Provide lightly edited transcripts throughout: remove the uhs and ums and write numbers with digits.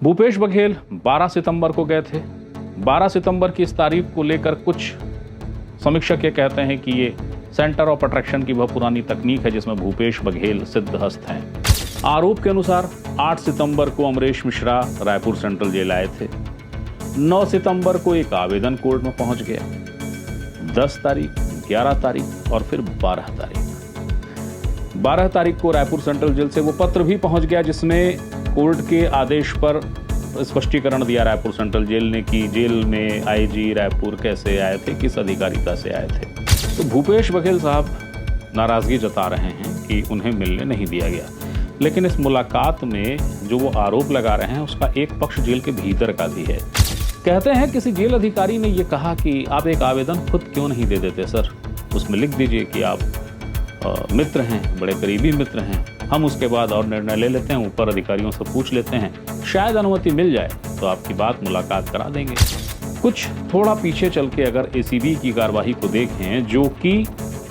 भूपेश बघेल 12 सितंबर को गए थे। 12 सितंबर की इस तारीख को लेकर कुछ समीक्षक ये कहते हैं कि ये सेंटर ऑफ अट्रैक्शन की वह पुरानी तकनीक है जिसमें भूपेश बघेल सिद्धहस्त हैं। आरोप के अनुसार 8 सितंबर को अमरीश मिश्रा रायपुर सेंट्रल जेल आए थे। 9 सितंबर को एक आवेदन कोर्ट में पहुंच गया। 10 तारीख, 11 तारीख और फिर 12 तारीख। 12 तारीख को रायपुर सेंट्रल जेल से वो पत्र भी पहुंच गया जिसमें कोर्ट के आदेश पर स्पष्टीकरण दिया रायपुर सेंट्रल जेल ने कि जेल में आईजी रायपुर कैसे आए थे, किस अधिकारिता से आए थे। तो भूपेश बघेल साहब नाराजगी जता रहे हैं कि उन्हें मिलने नहीं दिया गया, लेकिन इस मुलाकात में जो वो आरोप लगा रहे हैं उसका एक पक्ष जेल के भीतर का भी है। कहते हैं किसी जेल अधिकारी ने ये कहा कि आप एक आवेदन खुद क्यों नहीं दे देते सर, उसमें लिख दीजिए कि आप मित्र हैं, बड़े करीबी मित्र हैं, हम उसके बाद और निर्णय ले लेते हैं, ऊपर अधिकारियों से पूछ लेते हैं, शायद अनुमति मिल जाए तो आपकी बात मुलाकात करा देंगे। कुछ थोड़ा पीछे चल के अगर एसीबी की कार्रवाई को देखें जो कि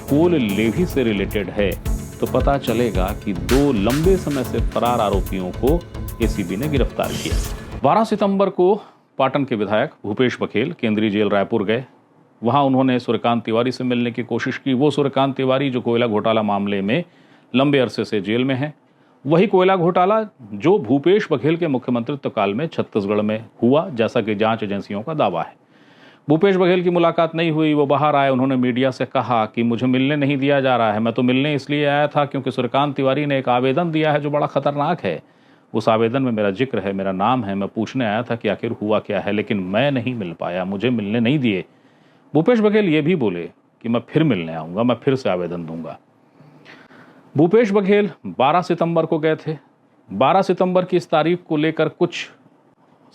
कोल लेवी से रिलेटेड है तो पता चलेगा कि 2 लंबे समय से फरार आरोपियों को एसीबी ने गिरफ्तार किया। 12 सितंबर को पाटन के विधायक भूपेश बघेल केंद्रीय जेल रायपुर गए। वहां उन्होंने सूर्यकांत तिवारी से मिलने की कोशिश की। वो सूर्यकांत तिवारी जो कोयला घोटाला मामले में लंबे अरसे से जेल में है, वही कोयला घोटाला जो भूपेश बघेल के मुख्यमंत्रित्व काल में छत्तीसगढ़ में हुआ, जैसा कि जांच एजेंसियों का दावा है। भूपेश बघेल की मुलाकात नहीं हुई, वो बाहर आए, उन्होंने मीडिया से कहा कि मुझे मिलने नहीं दिया जा रहा है, मैं तो मिलने इसलिए आया था क्योंकि सूर्यकांत तिवारी ने एक आवेदन दिया है जो बड़ा खतरनाक है। उस आवेदन में मेरा जिक्र है, मेरा नाम है, मैं पूछने आया था कि आखिर हुआ क्या है, लेकिन मैं नहीं मिल पाया, मुझे मिलने नहीं दिए। भूपेश बघेल ये भी बोले कि मैं फिर मिलने आऊंगा, मैं फिर से आवेदन दूंगा। भूपेश बघेल 12 सितंबर को गए थे। 12 सितंबर की इस तारीख को लेकर कुछ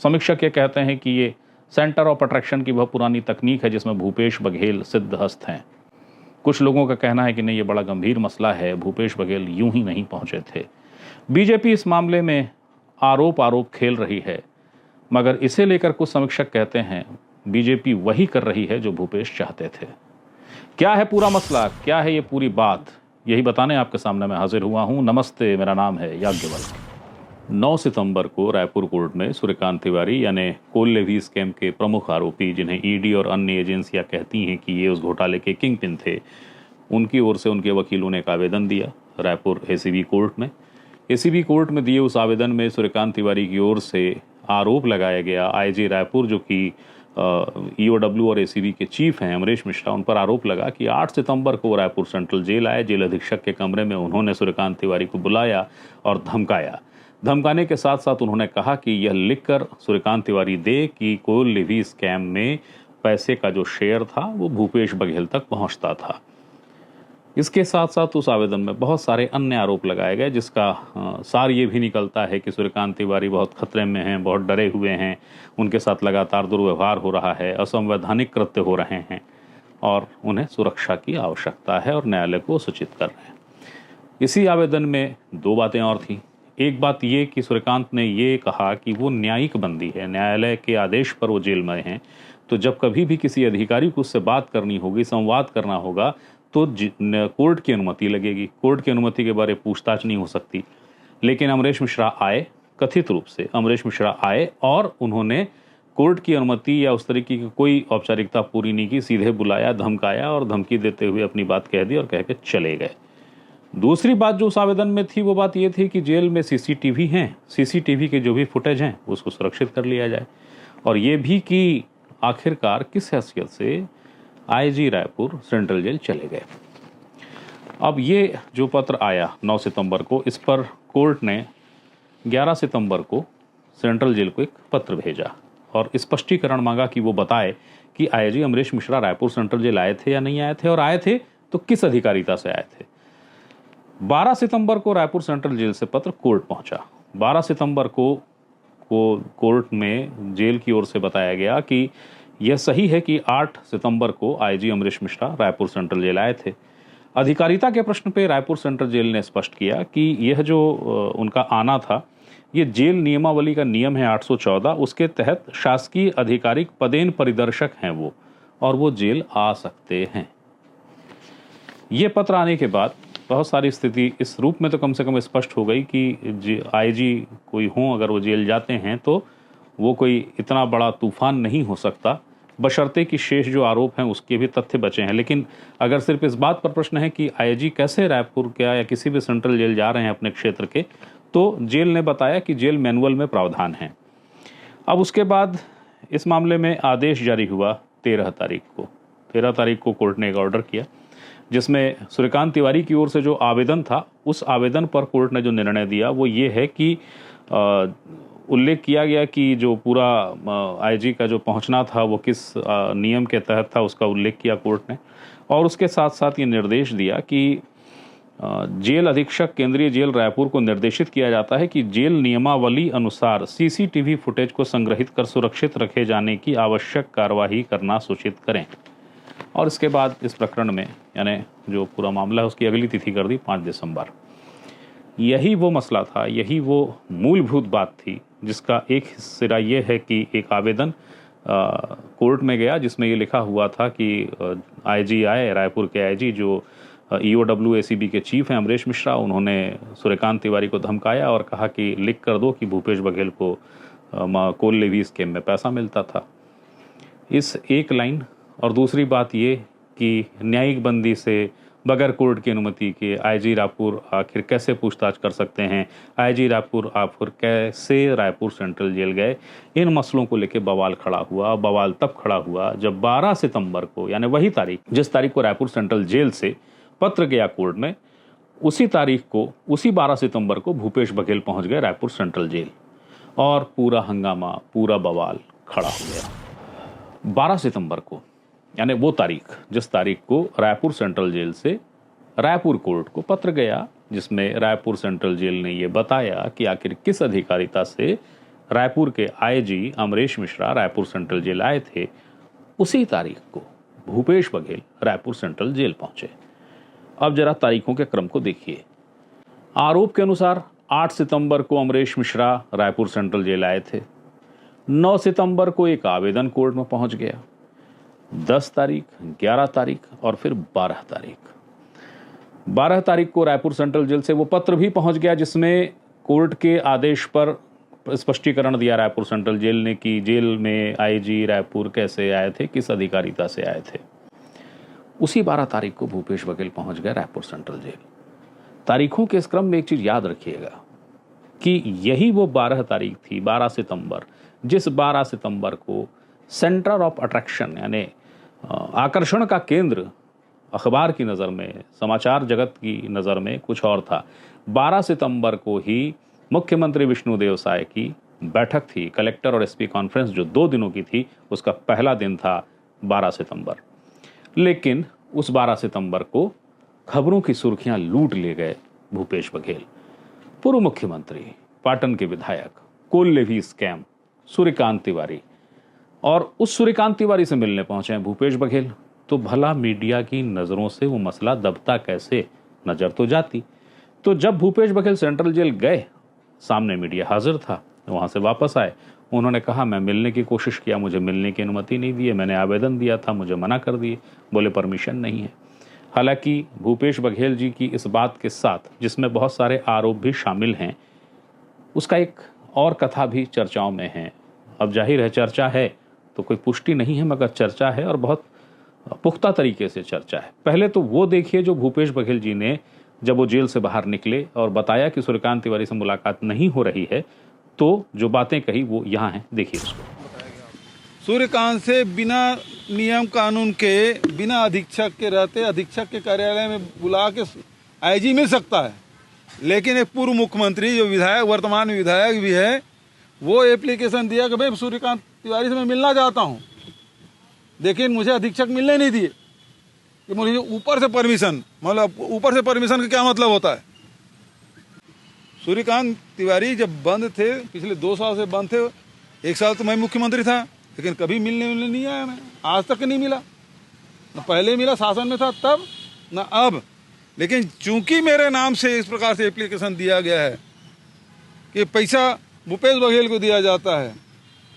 समीक्षक ये कहते हैं कि ये सेंटर ऑफ अट्रैक्शन की वह पुरानी तकनीक है जिसमें भूपेश बघेल सिद्धहस्त हैं। कुछ लोगों का कहना है कि नहीं, ये बड़ा गंभीर मसला है, भूपेश बघेल यूं ही नहीं पहुंचे थे। बीजेपी इस मामले में आरोप खेल रही है, मगर इसे लेकर कुछ समीक्षक कहते हैं बीजेपी वही कर रही है जो भूपेश चाहते थे। क्या है पूरा मसला, क्या है ये पूरी बात, यही बताने आपके सामने मैं हाजिर हुआ हूं। नमस्ते, मेरा नाम है याज्ञवल्क्य। 9 सितंबर को रायपुर कोर्ट में सूर्यकांत तिवारी यानी कोल लेवी स्कैम के प्रमुख आरोपी, जिन्हें ईडी और अन्य एजेंसियां कहती हैं कि ये उस घोटाले के किंग पिन थे, उनकी ओर से उनके वकीलों ने एक आवेदन दिया रायपुर एसीबी कोर्ट में। एसीबी कोर्ट में दिए उस आवेदन में सूर्यकांत तिवारी की ओर से आरोप लगाया गया आईजी रायपुर जो कि ईओडब्ल्यू और एसीबी के चीफ हैं अमरीश मिश्रा, उन पर आरोप लगा कि 8 सितंबर को रायपुर सेंट्रल जेल आए। जेल अधीक्षक के कमरे में उन्होंने सूर्यकांत तिवारी को बुलाया और धमकाया। धमकाने के साथ साथ उन्होंने कहा कि यह लिखकर सूर्यकांत तिवारी दे कि कोल लेवी स्कैम में पैसे का जो शेयर था वो भूपेश बघेल तक पहुंचता था। इसके साथ साथ उस आवेदन में बहुत सारे अन्य आरोप लगाए गए, जिसका सार ये भी निकलता है कि सूर्यकांत तिवारी बहुत खतरे में हैं, बहुत डरे हुए हैं, उनके साथ लगातार दुर्व्यवहार हो रहा है, असंवैधानिक कृत्य हो रहे हैं और उन्हें सुरक्षा की आवश्यकता है और न्यायालय को सूचित कर रहे हैं। इसी आवेदन में 2 बातें और थीं। एक बात ये कि सूर्यकांत ने ये कहा कि वो न्यायिक बंदी है, न्यायालय के आदेश पर वो जेल में हैं, तो जब कभी भी किसी अधिकारी को उससे बात करनी होगी, संवाद करना होगा, तो कोर्ट की अनुमति लगेगी। कोर्ट की अनुमति के बारे में पूछताछ नहीं हो सकती। लेकिन अमरीश मिश्रा आए, कथित रूप से अमरीश मिश्रा आए और उन्होंने कोर्ट की अनुमति या उस तरीके की कोई औपचारिकता पूरी नहीं की, सीधे बुलाया, धमकाया और धमकी देते हुए अपनी बात कह दी और कह के चले गए। दूसरी बात जो उस आवेदन में थी वो बात ये थी कि जेल में सीसीटीवी हैं, सीसीटीवी के जो भी फुटेज हैं उसको सुरक्षित कर लिया जाए, और ये भी कि आखिरकार किस हैसियत से आईजी रायपुर सेंट्रल जेल चले गए। अब ये जो पत्र आया 9 सितंबर को, इस पर कोर्ट ने 11 सितंबर को सेंट्रल जेल को एक पत्र भेजा और स्पष्टीकरण मांगा कि वो बताए कि IG Amrish Mishra Raipur central jail आए थे या नहीं आए थे, और आए थे तो किस अधिकारिता से आए थे। 12 सितंबर को रायपुर सेंट्रल जेल से पत्र कोर्ट पहुंचा। 12 सितंबर को कोर्ट में जेल की ओर से बताया गया कि यह सही है कि 8 सितंबर को IG Amrish Mishra Raipur central jail आए थे। अधिकारिता के प्रश्न पे रायपुर सेंट्रल जेल ने स्पष्ट किया कि यह जो उनका आना था, ये जेल नियमावली का नियम है 814, उसके तहत शासकीय आधिकारिक पदेन परिदर्शक हैं वो, और वो जेल आ सकते हैं। ये पत्र आने के बाद बहुत सारी स्थिति इस रूप में तो कम से कम स्पष्ट हो गई कि आईजी कोई हों, अगर वो जेल जाते हैं तो वो कोई इतना बड़ा तूफान नहीं हो सकता, बशर्ते कि शेष जो आरोप हैं उसके भी तथ्य बचे हैं। लेकिन अगर सिर्फ इस बात पर प्रश्न है कि आईजी कैसे रायपुर क्या या किसी भी सेंट्रल जेल जा रहे हैं अपने क्षेत्र के, तो जेल ने बताया कि जेल मैनुअल में प्रावधान है। अब उसके बाद इस मामले में आदेश जारी हुआ 13 तारीख को। 13 तारीख को कोर्ट ने एक ऑर्डर किया जिसमें सूर्यकांत तिवारी की ओर से जो आवेदन था, उस आवेदन पर कोर्ट ने जो निर्णय दिया वो ये है कि उल्लेख किया गया कि जो पूरा आईजी का जो पहुंचना था वो किस नियम के तहत था, उसका उल्लेख किया कोर्ट ने। और उसके साथ साथ ये निर्देश दिया कि जेल अधीक्षक केंद्रीय जेल रायपुर को निर्देशित किया जाता है कि जेल नियमावली अनुसार सीसीटीवी फुटेज को संग्रहित कर सुरक्षित रखे जाने की आवश्यक कार्यवाही करना सूचित करें। और इसके बाद इस प्रकरण में यानी जो पूरा मामला है उसकी अगली तिथि कर दी 5 दिसंबर। यही वो मसला था, यही वो मूलभूत बात थी जिसका एक सिरा ये है कि एक आवेदन कोर्ट में गया जिसमें ये लिखा हुआ था कि आईजी आए, रायपुर के आईजी जो EOW ACB के चीफ हैं अमरेश मिश्रा, उन्होंने सूर्यकांत तिवारी को धमकाया और कहा कि लिख कर दो कि भूपेश बघेल को कोल लेवी स्कीम में पैसा मिलता था। इस एक लाइन। और दूसरी बात ये कि न्यायिक बंदी से बगैर कोर्ट की अनुमति के आईजी रायपुर आखिर कैसे पूछताछ कर सकते हैं, आईजी रायपुर आखिर कैसे रायपुर सेंट्रल जेल गए, इन मसलों को लेकर बवाल खड़ा हुआ। बवाल तब खड़ा हुआ जब 12 सितंबर को, यानी वही तारीख जिस तारीख को रायपुर सेंट्रल जेल से पत्र गया कोर्ट में, उसी तारीख को, उसी 12 सितंबर को भूपेश बघेल पहुंच गए रायपुर सेंट्रल जेल और पूरा हंगामा, पूरा बवाल खड़ा हो गया। 12 सितंबर को, यानी वो तारीख जिस तारीख को रायपुर सेंट्रल जेल से रायपुर कोर्ट को पत्र गया जिसमें रायपुर सेंट्रल जेल ने ये बताया कि आखिर किस अधिकारिता से रायपुर के IG Amresh Mishra Raipur central jail आए थे, उसी तारीख को भूपेश बघेल रायपुर सेंट्रल जेल पहुंचे। अब जरा तारीखों के क्रम को देखिए। आरोप के अनुसार 8 सितंबर को अमरेश मिश्रा रायपुर सेंट्रल जेल आए थे। 9 सितंबर को एक आवेदन कोर्ट में पहुंच गया। 10 तारीख, 11 तारीख और फिर 12 तारीख। 12 तारीख को रायपुर सेंट्रल जेल से वो पत्र भी पहुंच गया जिसमें कोर्ट के आदेश पर स्पष्टीकरण दिया रायपुर सेंट्रल जेल ने कि जेल में आईजी रायपुर कैसे आए थे, किस अधिकारिता से आए थे। उसी 12 तारीख को भूपेश बघेल पहुंच गए रायपुर सेंट्रल जेल। तारीखों के इस क्रम में एक चीज याद रखिएगा कि यही वो 12 तारीख थी, 12 सितंबर, जिस 12 सितंबर को सेंटर ऑफ अट्रैक्शन यानी आकर्षण का केंद्र अखबार की नज़र में, समाचार जगत की नज़र में कुछ और था। 12 सितंबर को ही मुख्यमंत्री विष्णुदेव साय की बैठक थी, कलेक्टर और एसपी कॉन्फ्रेंस जो 2 दिनों की थी, उसका पहला दिन था 12 सितंबर। लेकिन उस 12 सितंबर को खबरों की सुर्खियां लूट ले गए भूपेश बघेल। पूर्व मुख्यमंत्री, पाटन के विधायक, coal levy scam, Suryakant Tiwari, और उस सूर्यकांत तिवारी से मिलने पहुंचे हैं भूपेश बघेल। तो भला मीडिया की नज़रों से वो मसला दबता कैसे, नज़र तो जाती। तो जब भूपेश बघेल सेंट्रल जेल गए, सामने मीडिया हाजिर था, वहाँ से वापस आए, उन्होंने कहा मैं मिलने की कोशिश किया, मुझे मिलने की अनुमति नहीं दी है, मैंने आवेदन दिया था, मुझे मना कर दिए, बोले परमिशन नहीं है। हालांकि भूपेश बघेल जी की इस बात के साथ, जिसमें बहुत सारे आरोप भी शामिल हैं, उसका एक और कथा भी चर्चाओं में है। अब जाहिर है चर्चा है तो कोई पुष्टि नहीं है, मगर चर्चा है और बहुत पुख्ता तरीके से चर्चा है। पहले तो वो देखिए जो भूपेश बघेल जी ने जब वो जेल से बाहर निकले और बताया कि सूर्यकांत तिवारी से मुलाकात नहीं हो रही है, तो जो बातें कही वो यहाँ हैं, देखिए उसको। सूर्यकांत से बिना नियम कानून के, बिना अधीक्षक के रहते अधीक्षक के कार्यालय में बुला के आईजी मिल सकता है, लेकिन एक पूर्व मुख्यमंत्री जो विधायक, वर्तमान विधायक भी है, वो एप्लीकेशन दिया कि भाई सूर्यकांत तिवारी से मैं मिलना चाहता हूँ, लेकिन मुझे अधीक्षक मिलने नहीं दिए कि मुझे ऊपर से परमिशन, मतलब ऊपर से परमिशन का क्या मतलब होता है। सूर्यकांत तिवारी जब बंद थे, पिछले 2 साल से बंद थे, 1 साल तो मैं मुख्यमंत्री था, लेकिन कभी मिलने नहीं आया, मैं आज तक नहीं मिला, न पहले मिला शासन में था तब, न अब। लेकिन चूंकि मेरे नाम से इस प्रकार से एप्लीकेशन दिया गया है कि पैसा भूपेश बघेल को दिया जाता है,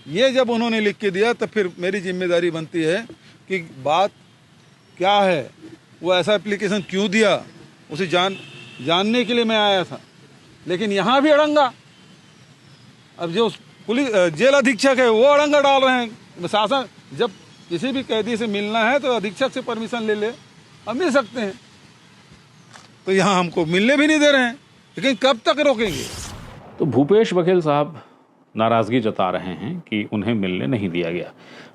ये जब उन्होंने लिख के दिया, तो फिर मेरी जिम्मेदारी बनती है कि बात क्या है वो ऐसा एप्लीकेशन क्यों दिया, उसे जानने के लिए मैं आया था। लेकिन यहाँ भी अड़ंगा, अब जो पुलिस जेल अधीक्षक है वो अड़ंगा डाल रहे हैं। शासन जब किसी भी कैदी से मिलना है तो अधीक्षक से परमिशन ले ले, अब मिल सकते हैं, तो यहाँ हमको मिलने भी नहीं दे रहे हैं। लेकिन कब तक रोकेंगे? तो भूपेश बघेल साहब नाराज़गी जता रहे हैं कि उन्हें मिलने नहीं दिया गया,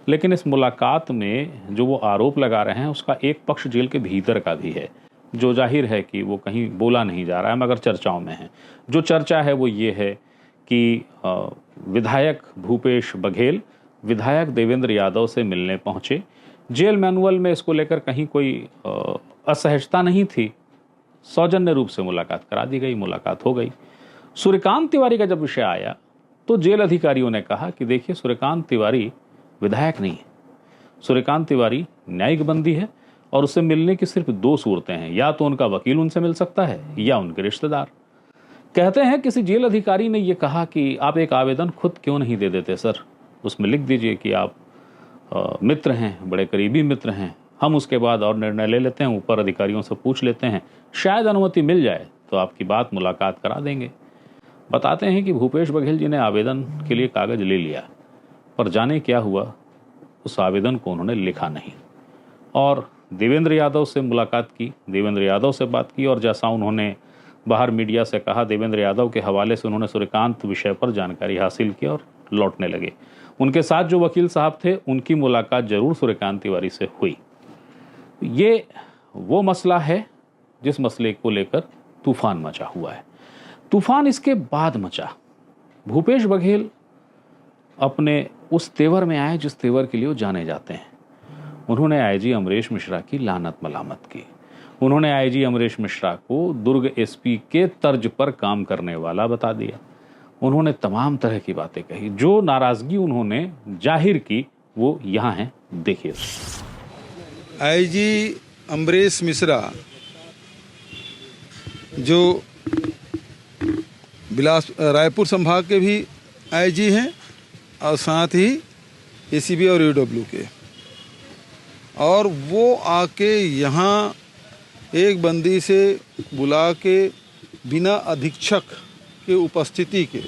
लेकिन इस मुलाकात में जो वो आरोप लगा रहे हैं उसका एक पक्ष जेल के भीतर का भी है, जो जाहिर है कि वो कहीं बोला नहीं जा रहा है मगर चर्चाओं में है। जो चर्चा है वो ये है कि विधायक भूपेश बघेल विधायक देवेंद्र यादव से मिलने पहुंचे। जेल मैनुअल में इसको लेकर कहीं कोई असहजता नहीं थी, सौजन्य रूप से मुलाकात करा दी गई, मुलाकात हो गई। सूर्यकांत तिवारी का जब विषय आया तो जेल अधिकारियों ने कहा कि देखिए, सूर्यकांत तिवारी विधायक नहीं है, सूर्यकांत तिवारी न्यायिक बंदी है और उससे मिलने की सिर्फ दो सूरतें हैं, या तो उनका वकील उनसे मिल सकता है या उनके रिश्तेदार। कहते हैं किसी जेल अधिकारी ने यह कहा कि आप एक आवेदन खुद क्यों नहीं दे देते सर, उसमें लिख दीजिए कि आप मित्र हैं, बड़े करीबी मित्र हैं, हम उसके बाद और निर्णय ले लेते हैं, ऊपर अधिकारियों से पूछ लेते हैं, शायद अनुमति मिल जाए तो आपकी बात मुलाकात करा देंगे। बताते हैं कि भूपेश बघेल जी ने आवेदन के लिए कागज ले लिया, पर जाने क्या हुआ, उस आवेदन को उन्होंने लिखा नहीं और देवेंद्र यादव से मुलाकात की, देवेंद्र यादव से बात की और जैसा उन्होंने बाहर मीडिया से कहा, देवेंद्र यादव के हवाले से उन्होंने सूर्यकांत विषय पर जानकारी हासिल की और लौटने लगे। उनके साथ जो वकील साहब थे उनकी मुलाकात जरूर सूर्यकांत तिवारी से हुई। ये वो मसला है जिस मसले को लेकर तूफान मचा हुआ है। तूफान इसके बाद मचा, भूपेश बघेल अपने उस तेवर में आए जिस तेवर के लिए वो जाने जाते हैं। उन्होंने आईजी अमरेश मिश्रा की लानत मलामत की। उन्होंने आईजी अमरेश मिश्रा को दुर्ग एसपी के तर्ज पर काम करने वाला बता दिया। उन्होंने तमाम तरह की बातें कही। जो नाराजगी उन्होंने जाहिर की वो यहाँ है, देखिए। आईजी अमरेश मिश्रा जो रायपुर संभाग के भी आईजी हैं और साथ ही एसीबी और ईडब्ल्यू के, और वो आके यहाँ एक बंदी से बुला के बिना अधीक्षक के उपस्थिति के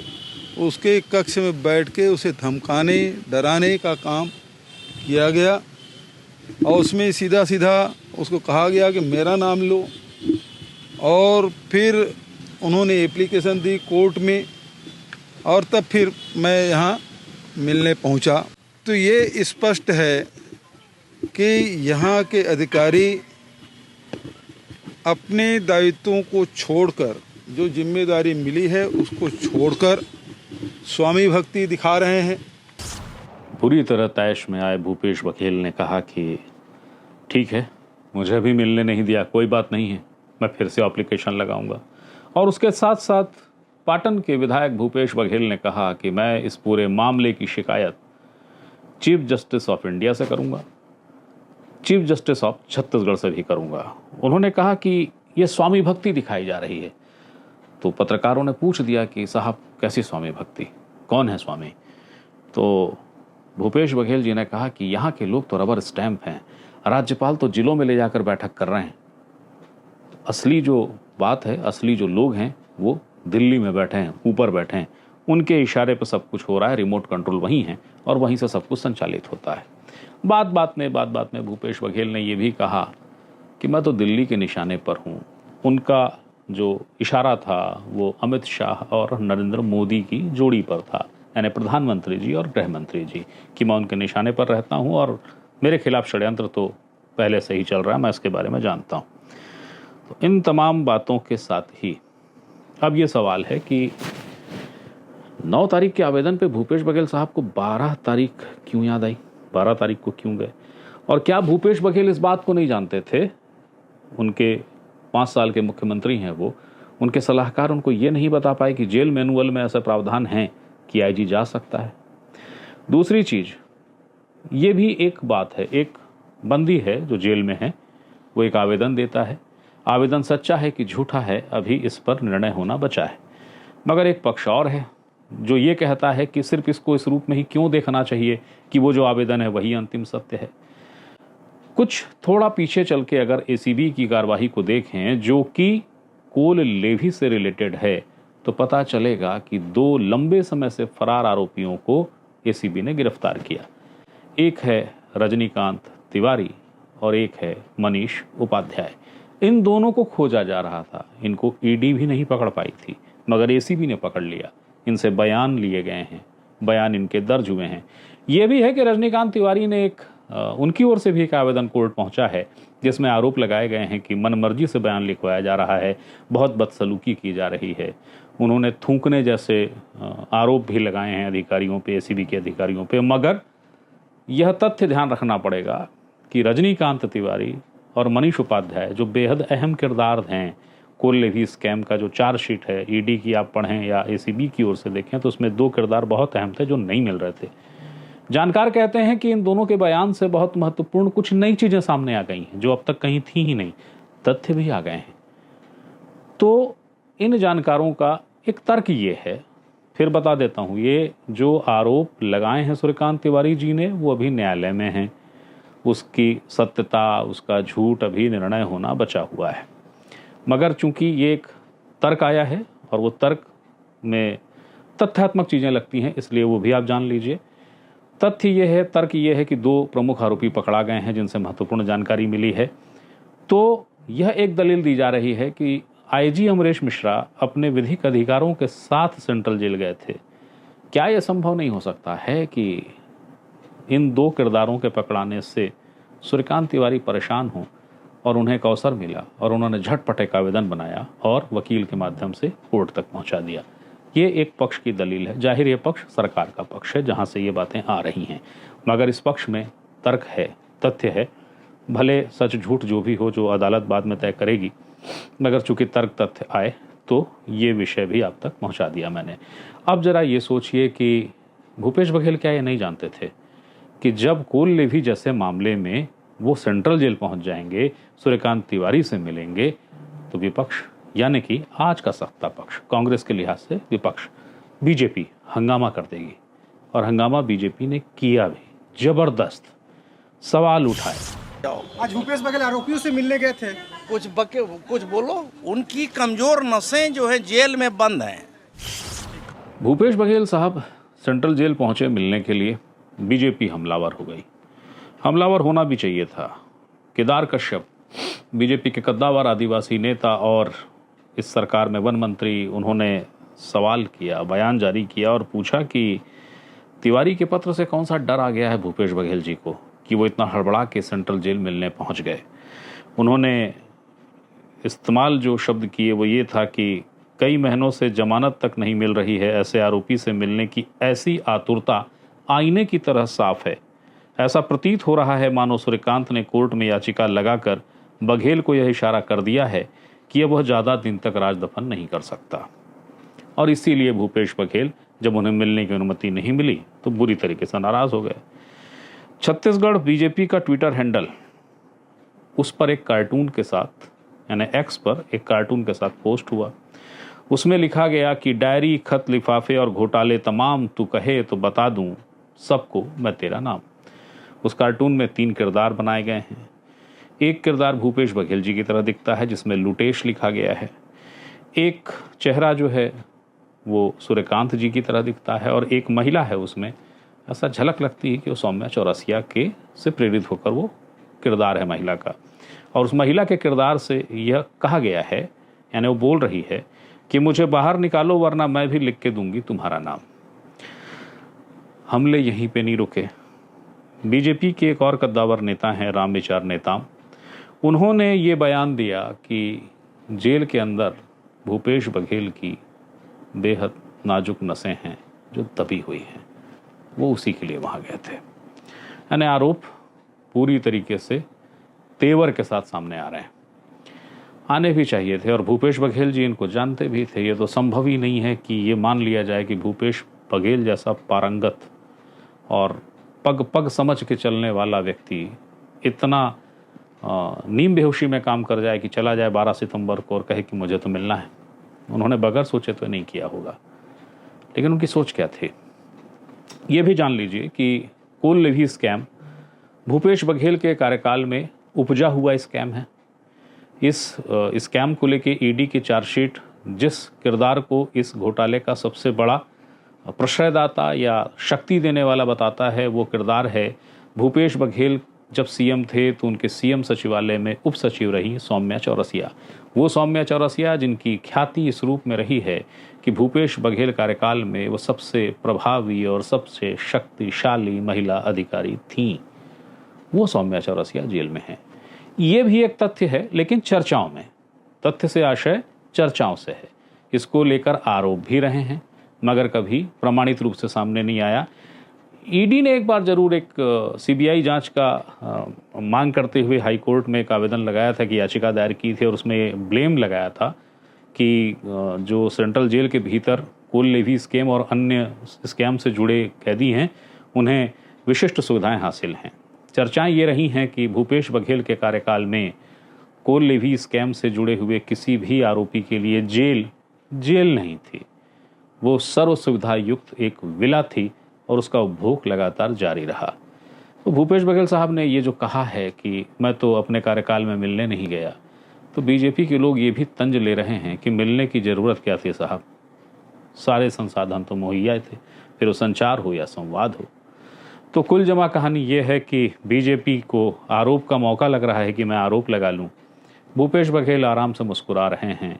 उसके कक्ष में बैठ के उसे धमकाने डराने का काम किया गया और उसमें सीधा सीधा उसको कहा गया कि मेरा नाम लो, और फिर उन्होंने एप्लीकेशन दी कोर्ट में और तब फिर मैं यहाँ मिलने पहुँचा। तो ये स्पष्ट है कि यहाँ के अधिकारी अपने दायित्वों को छोड़कर, जो जिम्मेदारी मिली है उसको छोड़कर स्वामी भक्ति दिखा रहे हैं। पूरी तरह तैश में आए भूपेश बघेल ने कहा कि ठीक है, मुझे भी मिलने नहीं दिया, कोई बात नहीं है, मैं फिर से एप्लीकेशन लगाऊंगा। और उसके साथ साथ पाटन के विधायक भूपेश बघेल ने कहा कि मैं इस पूरे मामले की शिकायत चीफ जस्टिस ऑफ इंडिया से करूंगा, चीफ जस्टिस ऑफ छत्तीसगढ़ से भी करूंगा। उन्होंने कहा कि यह स्वामी भक्ति दिखाई जा रही है। तो पत्रकारों ने पूछ दिया कि साहब कैसी स्वामी भक्ति, कौन है स्वामी? तो भूपेश बघेल जी ने कहा कि यहाँ के लोग तो रबर स्टैंप हैं, राज्यपाल तो जिलों में ले जाकर बैठक कर रहे हैं। असली जो बात है, असली जो लोग हैं वो दिल्ली में बैठे हैं, ऊपर बैठे हैं, उनके इशारे पर सब कुछ हो रहा है, रिमोट कंट्रोल वहीं है और वहीं से सब कुछ संचालित होता है। बात बात में भूपेश बघेल ने यह भी कहा कि मैं तो दिल्ली के निशाने पर हूँ। उनका जो इशारा था वो अमित शाह और नरेंद्र मोदी की जोड़ी पर था, यानी प्रधानमंत्री जी और गृह मंत्री जी, कि मैं उनके निशाने पर रहता हूँ और मेरे खिलाफ षड्यंत्र तो पहले से ही चल रहा है, मैं इसके बारे में जानता हूँ। तो इन तमाम बातों के साथ ही अब ये सवाल है कि 9 तारीख के आवेदन पे भूपेश बघेल साहब को 12 तारीख क्यों याद आई, 12 तारीख को क्यों गए? और क्या भूपेश बघेल इस बात को नहीं जानते थे? उनके 5 साल के मुख्यमंत्री हैं वो, उनके सलाहकार उनको ये नहीं बता पाए कि जेल मैनुअल में ऐसा प्रावधान है कि आईजी जा सकता है। दूसरी चीज ये भी एक बात है, एक बंदी है जो जेल में है, वो एक आवेदन देता है, आवेदन सच्चा है कि झूठा है अभी इस पर निर्णय होना बचा है। मगर एक पक्ष और है जो ये कहता है कि सिर्फ इसको इस रूप में ही क्यों देखना चाहिए कि वो जो आवेदन है वही अंतिम सत्य है। कुछ थोड़ा पीछे चल के अगर एसीबी की कार्रवाई को देखें जो कि कोल लेवी से रिलेटेड है, तो पता चलेगा कि 2 लंबे समय से फरार आरोपियों को एसीबी ने गिरफ्तार किया। एक है रजनीकांत तिवारी और एक है मनीष उपाध्याय। इन दोनों को खोजा जा रहा था। इनको ईडी भी नहीं पकड़ पाई थी, मगर एसीबी ने पकड़ लिया। इनसे बयान लिए गए हैं, बयान इनके दर्ज हुए हैं। ये भी है कि रजनीकांत तिवारी ने उनकी ओर से भी एक आवेदन कोर्ट पहुंचा है जिसमें आरोप लगाए गए हैं कि मनमर्जी से बयान लिखवाया जा रहा है, बहुत बदसलूकी की जा रही है। उन्होंने थूकने जैसे आरोप भी लगाए हैं अधिकारियों पे, एसीबी के अधिकारियों पे। मगर यह तथ्य ध्यान रखना पड़ेगा कि रजनीकांत तिवारी और मनीष उपाध्याय जो बेहद अहम किरदार हैं कोल लेवी स्कैम का, जो चार्जशीट है ईडी की आप पढ़ें या एसीबी की ओर से देखें तो उसमें 2 किरदार बहुत अहम थे जो नहीं मिल रहे थे। जानकार कहते हैं कि इन दोनों के बयान से बहुत महत्वपूर्ण कुछ नई चीजें सामने आ गई हैं जो अब तक कहीं थी ही नहीं, तथ्य भी आ गए हैं। तो इन जानकारों का एक तर्क ये है, फिर बता देता हूं, ये जो आरोप लगाए हैं सूर्यकांत तिवारी जी ने वो अभी न्यायालय में हैं। उसकी सत्यता, उसका झूठ अभी निर्णय होना बचा हुआ है। मगर चूंकि ये एक तर्क आया है और वो तर्क में तथ्यात्मक चीजें लगती हैं, इसलिए वो भी आप जान लीजिए। तथ्य ये है, तर्क ये है कि 2 प्रमुख आरोपी पकड़ा गए हैं जिनसे महत्वपूर्ण जानकारी मिली है। तो यह एक दलील दी जा रही है कि आईजी अमरेश मिश्रा अपने विधिक अधिकारों के साथ सेंट्रल जेल गए थे। क्या यह संभव नहीं हो सकता है कि इन 2 किरदारों के पकड़ाने से सूर्यकांत तिवारी परेशान हों और उन्हें एक अवसर मिला और उन्होंने झटपट एक आवेदन बनाया और वकील के माध्यम से कोर्ट तक पहुंचा दिया। ये एक पक्ष की दलील है। जाहिर ये पक्ष सरकार का पक्ष है जहां से ये बातें आ रही हैं, मगर इस पक्ष में तर्क है, तथ्य है। भले सच झूठ जो भी हो, जो अदालत बाद में तय करेगी, मगर चूंकि तर्क तथ्य आए तो ये विषय भी आप तक पहुंचा दिया मैंने। अब जरा ये सोचिए कि भूपेश बघेल क्या ये नहीं जानते थे कि जब कोल लेवी जैसे मामले में वो सेंट्रल जेल पहुंच जाएंगे, सूर्यकांत तिवारी से मिलेंगे, तो विपक्ष यानी कि आज का सत्ता पक्ष, कांग्रेस के लिहाज से विपक्ष बीजेपी हंगामा कर देगी। और हंगामा बीजेपी ने किया भी, जबरदस्त सवाल उठाए। आज भूपेश बघेल आरोपियों से मिलने गए थे। कुछ बोलो, उनकी कमजोर नसें जो है जेल में बंद हैं। भूपेश बघेल साहब सेंट्रल जेल पहुंचे मिलने के लिए, बीजेपी हमलावर हो गई। हमलावर होना भी चाहिए था। केदार कश्यप बीजेपी के कद्दावर आदिवासी नेता और इस सरकार में वन मंत्री, उन्होंने सवाल किया, बयान जारी किया और पूछा कि तिवारी के पत्र से कौन सा डर आ गया है भूपेश बघेल जी को कि वो इतना हड़बड़ा के सेंट्रल जेल मिलने पहुंच गए। उन्होंने इस्तेमाल जो शब्द किए वो ये था कि कई महीनों से जमानत तक नहीं मिल रही है, ऐसे आरोपी से मिलने की ऐसी आतुरता आईने की तरह साफ है। ऐसा प्रतीत हो रहा है मानो सूर्यकांत ने कोर्ट में याचिका लगाकर बघेल को यह इशारा कर दिया है कि अब वह ज़्यादा दिन तक राजदफन नहीं कर सकता। और इसीलिए भूपेश बघेल जब उन्हें मिलने की अनुमति नहीं मिली तो बुरी तरीके से नाराज हो गए। छत्तीसगढ़ बीजेपी का ट्विटर हैंडल, उस पर एक कार्टून के साथ, यानी एक्स पर एक कार्टून के साथ पोस्ट हुआ। उसमें लिखा गया कि डायरी, खत, लिफाफे और घोटाले तमाम तू कहे तो बता दूं सबको मैं तेरा नाम। उस कार्टून में 3 किरदार बनाए गए हैं। एक किरदार भूपेश बघेल जी की तरह दिखता है जिसमें लुटेश लिखा गया है। एक चेहरा जो है वो सूर्यकांत जी की तरह दिखता है और एक महिला है, उसमें ऐसा झलक लगती है कि वो सौम्या चौरसिया के से प्रेरित होकर वो किरदार है महिला का। और उस महिला के किरदार से यह कहा गया है, यानी वो बोल रही है कि मुझे बाहर निकालो वरना मैं भी लिख के दूंगी तुम्हारा नाम। हमले यहीं पे नहीं रुके। बीजेपी के एक और कद्दावर नेता हैं रामविचार नेताम, उन्होंने ये बयान दिया कि जेल के अंदर भूपेश बघेल की बेहद नाजुक नसें हैं जो दबी हुई हैं, वो उसी के लिए वहाँ गए थे। यानी आरोप पूरी तरीके से तेवर के साथ सामने आ रहे हैं, आने भी चाहिए थे। और भूपेश बघेल जी इनको जानते भी थे। ये तो संभव ही नहीं है कि ये मान लिया जाए कि भूपेश बघेल जैसा पारंगत और पग पग समझ के चलने वाला व्यक्ति इतना नीम बेहोशी में काम कर जाए कि चला जाए 12 सितंबर को और कहे कि मुझे तो मिलना है। उन्होंने बगैर सोचे तो नहीं किया होगा, लेकिन उनकी सोच क्या थी ये भी जान लीजिए कि coal levy scam Bhupesh Baghel के कार्यकाल में उपजा हुआ स्कैम है। इस स्कैम को लेके ईडी की चार्जशीट जिस किरदार को इस घोटाले का सबसे बड़ा प्रश्रयदाता या शक्ति देने वाला बताता है, वो किरदार है भूपेश बघेल जब सीएम थे तो उनके सीएम सचिवालय में उप सचिव रही सौम्या चौरसिया। वो सौम्या चौरसिया जिनकी ख्याति इस रूप में रही है कि भूपेश बघेल कार्यकाल में वो सबसे प्रभावी और सबसे शक्तिशाली महिला अधिकारी थीं, वो सौम्या चौरसिया जेल में हैं। ये भी एक तथ्य है, लेकिन चर्चाओं में, तथ्य से आशय चर्चाओं से है। इसको लेकर आरोप भी रहे हैं मगर कभी प्रमाणित रूप से सामने नहीं आया। ईडी ने एक बार जरूर एक सीबीआई जांच का मांग करते हुए हाई कोर्ट में एक आवेदन लगाया था कि याचिका दायर की थी और उसमें ब्लेम लगाया था कि जो सेंट्रल जेल के भीतर कोल लेवी स्कैम और अन्य स्कैम से जुड़े कैदी हैं उन्हें विशिष्ट सुविधाएं हासिल हैं। चर्चाएं ये रही हैं कि भूपेश बघेल के कार्यकाल में कोल लेवी स्कैम से जुड़े हुए किसी भी आरोपी के लिए जेल नहीं थी, वो सर्व सुविधा युक्त एक विला थी और उसका उपभोग लगातार जारी रहा। तो भूपेश बघेल साहब ने ये जो कहा है कि मैं तो अपने कार्यकाल में मिलने नहीं गया, तो बीजेपी के लोग ये भी तंज ले रहे हैं कि मिलने की ज़रूरत क्या थी साहब, सारे संसाधन तो मुहैया थे, फिर वो संचार हो या संवाद हो। तो कुल जमा कहानी ये है कि बीजेपी को आरोप का मौका लग रहा है कि मैं आरोप लगा लूँ। भूपेश बघेल आराम से मुस्कुरा रहे हैं।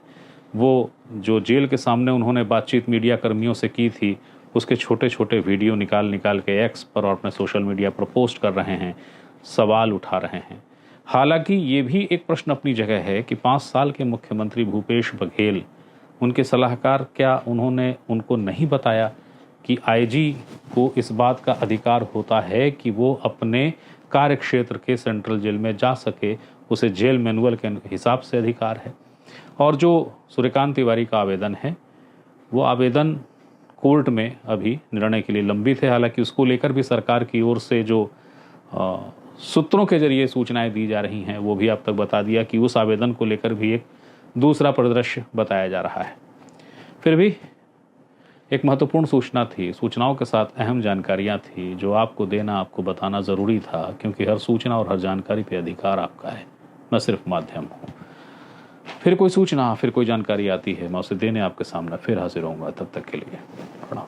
वो जो जेल के सामने उन्होंने बातचीत मीडिया कर्मियों से की थी, उसके छोटे छोटे वीडियो निकाल के एक्स पर और अपने सोशल मीडिया पर पोस्ट कर रहे हैं, सवाल उठा रहे हैं। हालांकि ये भी एक प्रश्न अपनी जगह है कि 5 साल के मुख्यमंत्री भूपेश बघेल, उनके सलाहकार, क्या उन्होंने उनको नहीं बताया कि आईजी को इस बात का अधिकार होता है कि वो अपने कार्य क्षेत्र के सेंट्रल जेल में जा सके, उसे जेल मैनुअल के हिसाब से अधिकार है। और जो सूर्यकांत तिवारी का आवेदन है, वो आवेदन कोर्ट में अभी निर्णय के लिए लंबित है। हालांकि उसको लेकर भी सरकार की ओर से जो सूत्रों के जरिए सूचनाएं दी जा रही हैं, वो भी अब तक बता दिया कि उस आवेदन को लेकर भी एक दूसरा परिदृश्य बताया जा रहा है। फिर भी एक महत्वपूर्ण सूचना थी, सूचनाओं के साथ अहम जानकारियां थी जो आपको देना, आपको बताना ज़रूरी था, क्योंकि हर सूचना और हर जानकारी पे अधिकार आपका है, मैं सिर्फ माध्यम हूँ। फिर कोई सूचना, फिर कोई जानकारी आती है, मैं उसे देने आपके सामने फिर हाजिर होऊंगा। तब तक के लिए प्रणाम।